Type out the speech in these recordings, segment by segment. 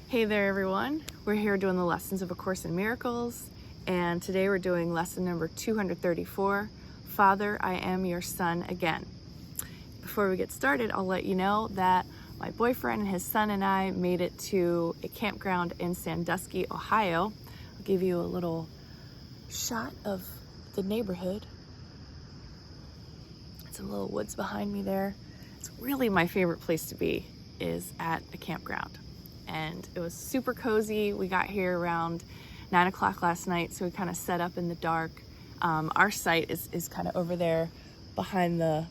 Hey there everyone, we're here doing the lessons of A Course in Miracles, and today we're doing lesson number 234, Father, I am your son again. Before we get started, I'll let you know that my boyfriend and his son and I made it to a campground in Sandusky, Ohio. I'll give you a little shot of the neighborhood. Some little woods behind me there. It's really my favorite place to be, is at a campground. And it was super cozy. We got here around 9 o'clock last night, so we kind of set up in the dark. Our site is kind of over there behind the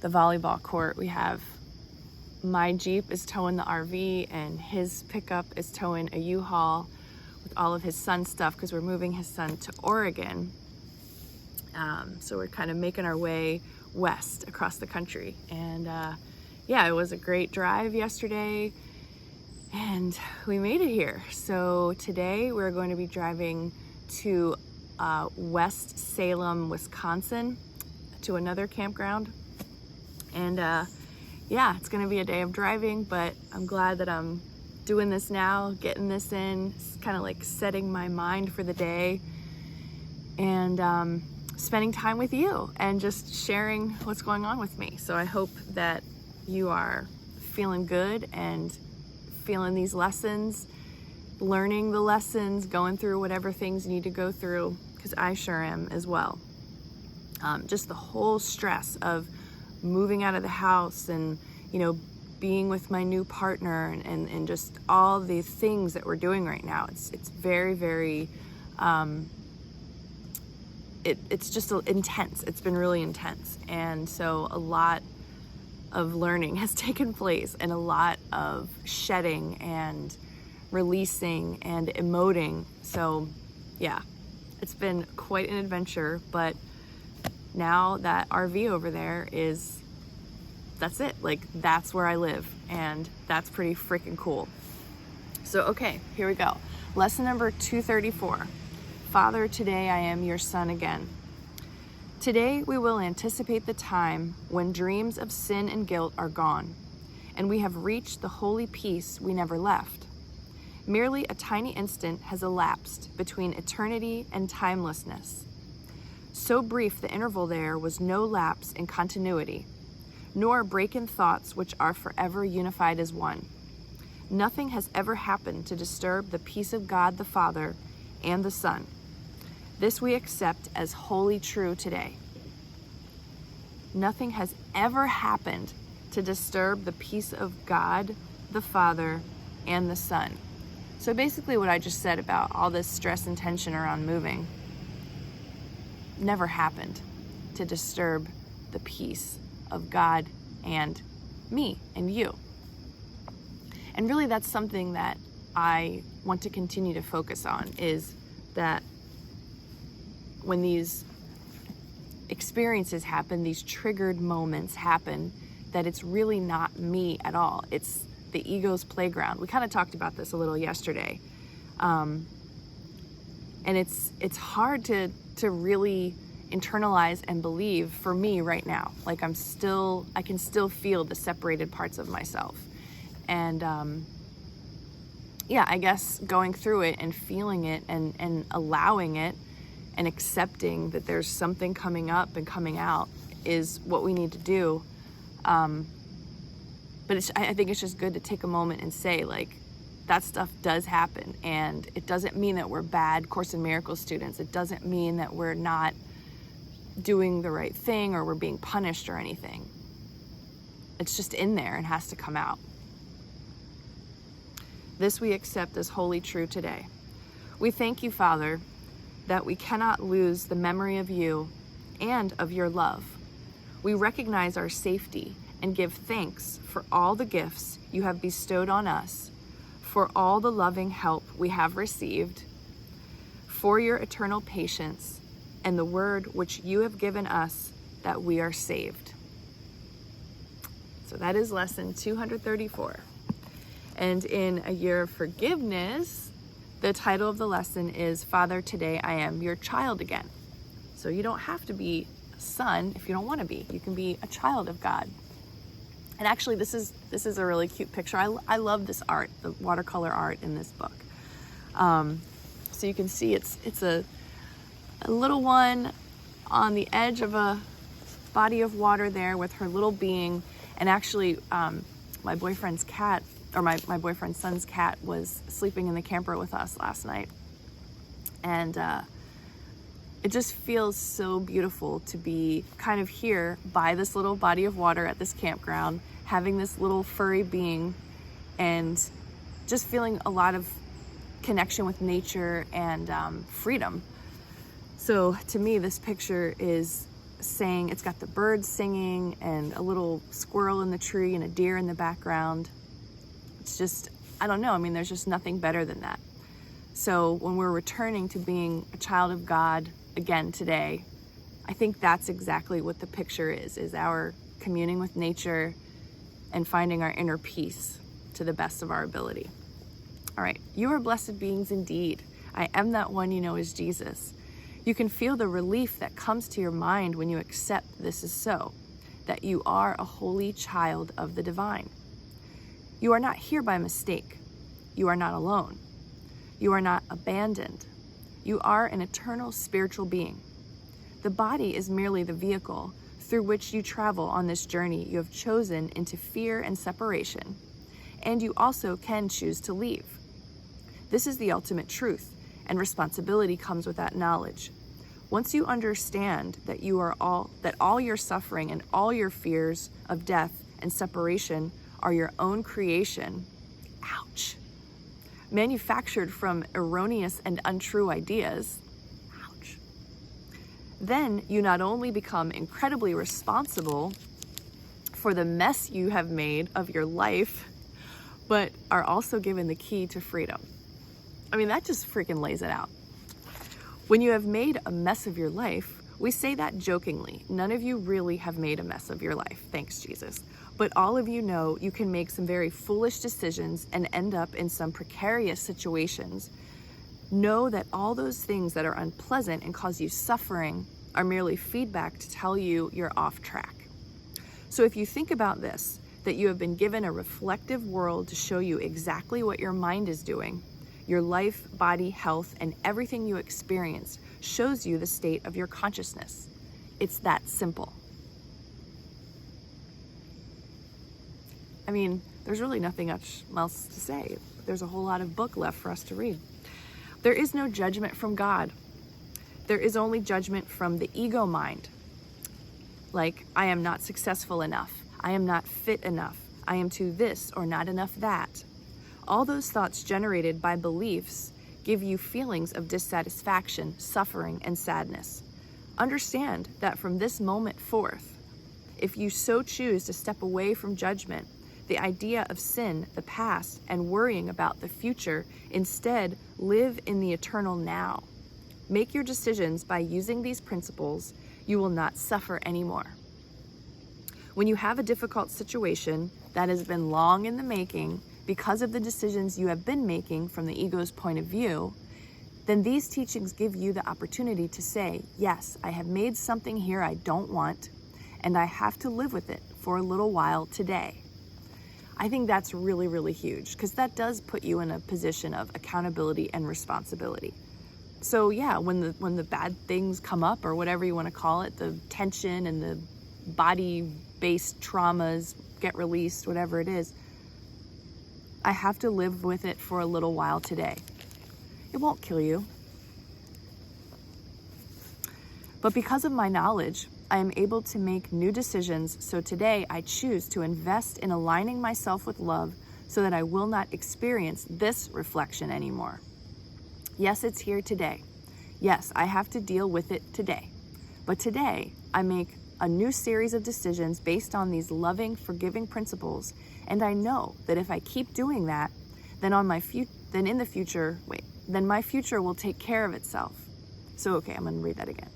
volleyball court. We have my Jeep is towing the RV, and his pickup is towing a U-Haul with all of his son's stuff, because we're moving his son to Oregon. So we're kind of making our way west across the country. And yeah, it was a great drive yesterday, and we made it here. So today we're going to be driving to West Salem, Wisconsin, to another campground. And yeah, it's gonna be a day of driving, but I'm glad that I'm doing this now, getting this in. It's kind of like setting my mind for the day, and spending time with you and just sharing what's going on with me. So I hope that you are feeling good and feeling these lessons, learning the lessons, going through whatever things you need to go through, because I sure am as well. Just the whole stress of moving out of the house and, you know, being with my new partner, and just all the things that we're doing right now. It's very, very, it's just intense. It's been really intense. And so a lot of learning has taken place, and a lot of shedding and releasing and emoting. So yeah, it's been quite an adventure, but now that RV over there that's it. Like, that's where I live, and that's pretty freaking cool. So okay, here we go. Lesson number 234. Father, today I am your son again. Today we will anticipate the time when dreams of sin and guilt are gone, and we have reached the holy peace we never left. Merely a tiny instant has elapsed between eternity and timelessness. So brief the interval there was no lapse in continuity, nor break in thoughts which are forever unified as one. Nothing has ever happened to disturb the peace of God the Father and the Son. This we accept as wholly true today. Nothing has ever happened to disturb the peace of God, the Father, and the Son. So basically what I just said about all this stress and tension around moving never happened to disturb the peace of God and me and you. And really that's something that I want to continue to focus on, is that when these experiences happen, these triggered moments happen, that it's really not me at all. It's the ego's playground. We kind of talked about this a little yesterday. And it's hard to really internalize and believe for me right now. Like I can still feel the separated parts of myself. And yeah, I guess going through it and feeling it and allowing it and accepting that there's something coming up and coming out is what we need to do. But I think it's just good to take a moment and say, like, that stuff does happen, and it doesn't mean that we're bad Course in Miracles students. It doesn't mean that we're not doing the right thing or we're being punished or anything. It's just in there and has to come out. This we accept as wholly true today. We thank you, Father, that we cannot lose the memory of you and of your love. We recognize our safety and give thanks for all the gifts you have bestowed on us, for all the loving help we have received, for your eternal patience, and the word which you have given us that we are saved. So that is lesson 234. And in A Year of Forgiveness, the title of the lesson is Father, Today I Am Your Child Again. So you don't have to be a son if you don't want to be. You can be a child of God. And actually, this is a really cute picture. I love this art, the watercolor art in this book. So you can see it's a little one on the edge of a body of water there with her little being. And actually, my boyfriend's cat, or my boyfriend's son's cat, was sleeping in the camper with us last night. And it just feels so beautiful to be kind of here by this little body of water at this campground, having this little furry being, and just feeling a lot of connection with nature and freedom. So to me, this picture is saying, it's got the birds singing and a little squirrel in the tree and a deer in the background. It's just, I don't know, I mean, there's just nothing better than that. So when we're returning to being a child of God again today, I think that's exactly what the picture is our communing with nature and finding our inner peace to the best of our ability. All right, you are blessed beings indeed. I am that one you know as Jesus. You can feel the relief that comes to your mind when you accept this is so, that you are a holy child of the divine. You are not here by mistake. You are not alone. You are not abandoned. You are an eternal spiritual being. The body is merely the vehicle through which you travel on this journey you have chosen into fear and separation, and you also can choose to leave. This is the ultimate truth, and responsibility comes with that knowledge. Once you understand that all your suffering and all your fears of death and separation are your own creation, ouch, manufactured from erroneous and untrue ideas, ouch, then you not only become incredibly responsible for the mess you have made of your life, but are also given the key to freedom. I mean, that just freaking lays it out. When you have made a mess of your life, we say that jokingly. None of you really have made a mess of your life, thanks Jesus. But all of you know you can make some very foolish decisions and end up in some precarious situations. Know that all those things that are unpleasant and cause you suffering are merely feedback to tell you you're off track. So if you think about this, that you have been given a reflective world to show you exactly what your mind is doing, your life, body, health, and everything you experience shows you the state of your consciousness. It's that simple. I mean, there's really nothing else to say. There's a whole lot of book left for us to read. There is no judgment from God. There is only judgment from the ego mind. Like, I am not successful enough. I am not fit enough. I am too this or not enough that. All those thoughts generated by beliefs give you feelings of dissatisfaction, suffering, and sadness. Understand that from this moment forth, if you so choose to step away from judgment, the idea of sin, the past, and worrying about the future, instead live in the eternal now. Make your decisions by using these principles, you will not suffer anymore. When you have a difficult situation that has been long in the making, because of the decisions you have been making from the ego's point of view, then these teachings give you the opportunity to say, yes, I have made something here I don't want, and I have to live with it for a little while today. I think that's really, really huge, because that does put you in a position of accountability and responsibility. So yeah, when the bad things come up, or whatever you want to call it, the tension and the body-based traumas get released, whatever it is, I have to live with it for a little while today. It won't kill you. But because of my knowledge, I am able to make new decisions, so today I choose to invest in aligning myself with love so that I will not experience this reflection anymore. Yes, it's here today. Yes, I have to deal with it today. But today, I make a new series of decisions based on these loving, forgiving principles, and I know that if I keep doing that, then my future will take care of itself. So, okay, I'm going to read that again.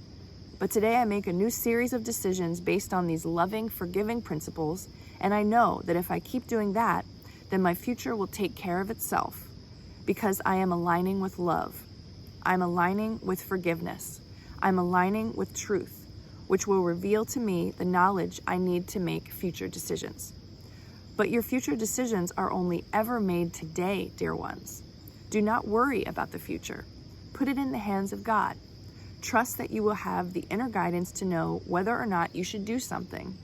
But today I make a new series of decisions based on these loving, forgiving principles, and I know that if I keep doing that, then my future will take care of itself, because I am aligning with love. I'm aligning with forgiveness. I'm aligning with truth, which will reveal to me the knowledge I need to make future decisions. But your future decisions are only ever made today, dear ones. Do not worry about the future. Put it in the hands of God. Trust that you will have the inner guidance to know whether or not you should do something,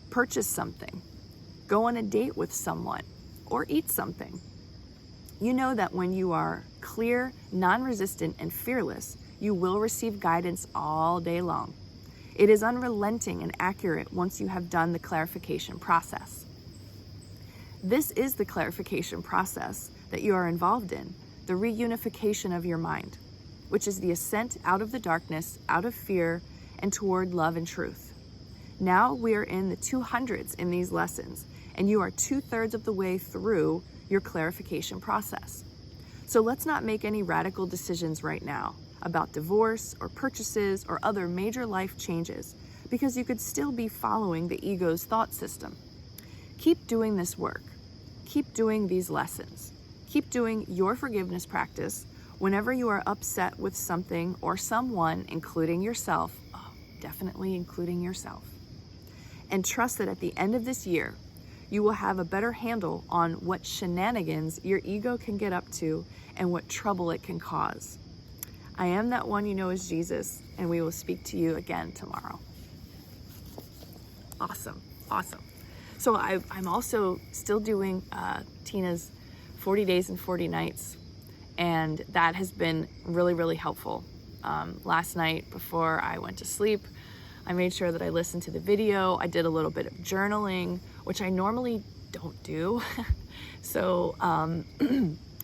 purchase something, go on a date with someone, or eat something. You know that when you are clear, non-resistant, and fearless, you will receive guidance all day long. It is unrelenting and accurate once you have done the clarification process. This is the clarification process that you are involved in, the reunification of your mind, which is the ascent out of the darkness, out of fear, and toward love and truth. Now we are in the 200s in these lessons, and you are 2/3 of the way through your clarification process. So let's not make any radical decisions right now about divorce or purchases or other major life changes, because you could still be following the ego's thought system. Keep doing this work. Keep doing these lessons. Keep doing your forgiveness practice whenever you are upset with something or someone, including yourself, definitely including yourself. And trust that at the end of this year, you will have a better handle on what shenanigans your ego can get up to and what trouble it can cause. I am that one you know as Jesus, and we will speak to you again tomorrow. Awesome. So I'm also still doing Tina's 40 days and 40 nights, and that has been really, really helpful. Last night before I went to sleep, I made sure that I listened to the video. I did a little bit of journaling, which I normally don't do. So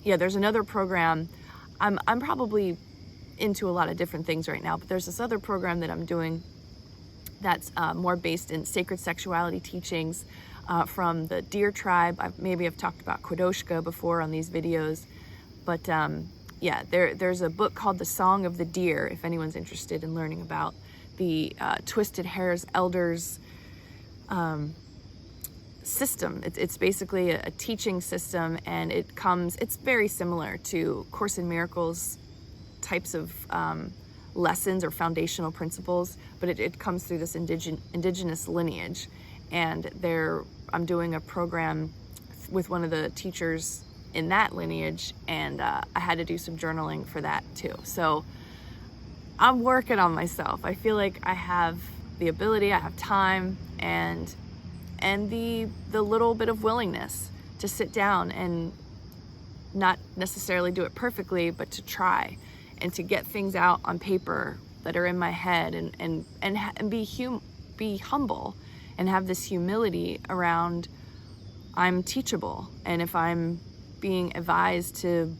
yeah, there's another program. I'm probably into a lot of different things right now, but there's this other program that I'm doing that's more based in sacred sexuality teachings from the deer tribe. Maybe I've talked about Kwadoshka before on these videos, but yeah, there's a book called The Song of the Deer, if anyone's interested in learning about the Twisted Hairs Elders system. It's basically a teaching system, and it's very similar to Course in Miracles types of lessons or foundational principles, but it comes through this indigenous lineage. And I'm doing a program with one of the teachers in that lineage, and I had to do some journaling for that too. So I'm working on myself. I feel like I have the ability, I have time, and the little bit of willingness to sit down and not necessarily do it perfectly, but to try and to get things out on paper that are in my head, and be humble and have this humility around I'm teachable. And if I'm being advised to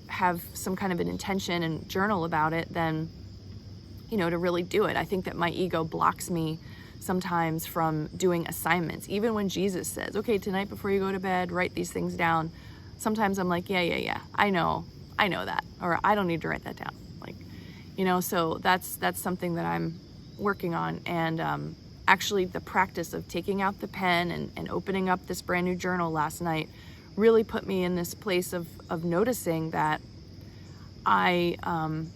have some kind of an intention and journal about it, then, to really do it. I think that my ego blocks me sometimes from doing assignments. Even when Jesus says, okay, tonight before you go to bed, write these things down. Sometimes I'm like, yeah, I know that, or I don't need to write that down. So that's something that I'm working on. And actually the practice of taking out the pen and opening up this brand new journal last night really put me in this place of noticing that I'm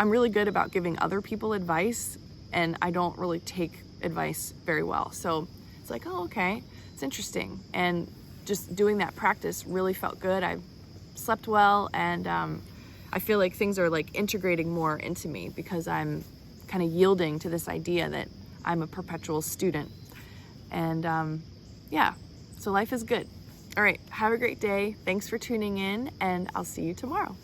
really good about giving other people advice, and I don't really take advice very well. So it's like, oh, okay, it's interesting. And just doing that practice really felt good. I slept well, and I feel like things are like integrating more into me because I'm kind of yielding to this idea that I'm a perpetual student. And yeah, so life is good. All right, have a great day. Thanks for tuning in, and I'll see you tomorrow.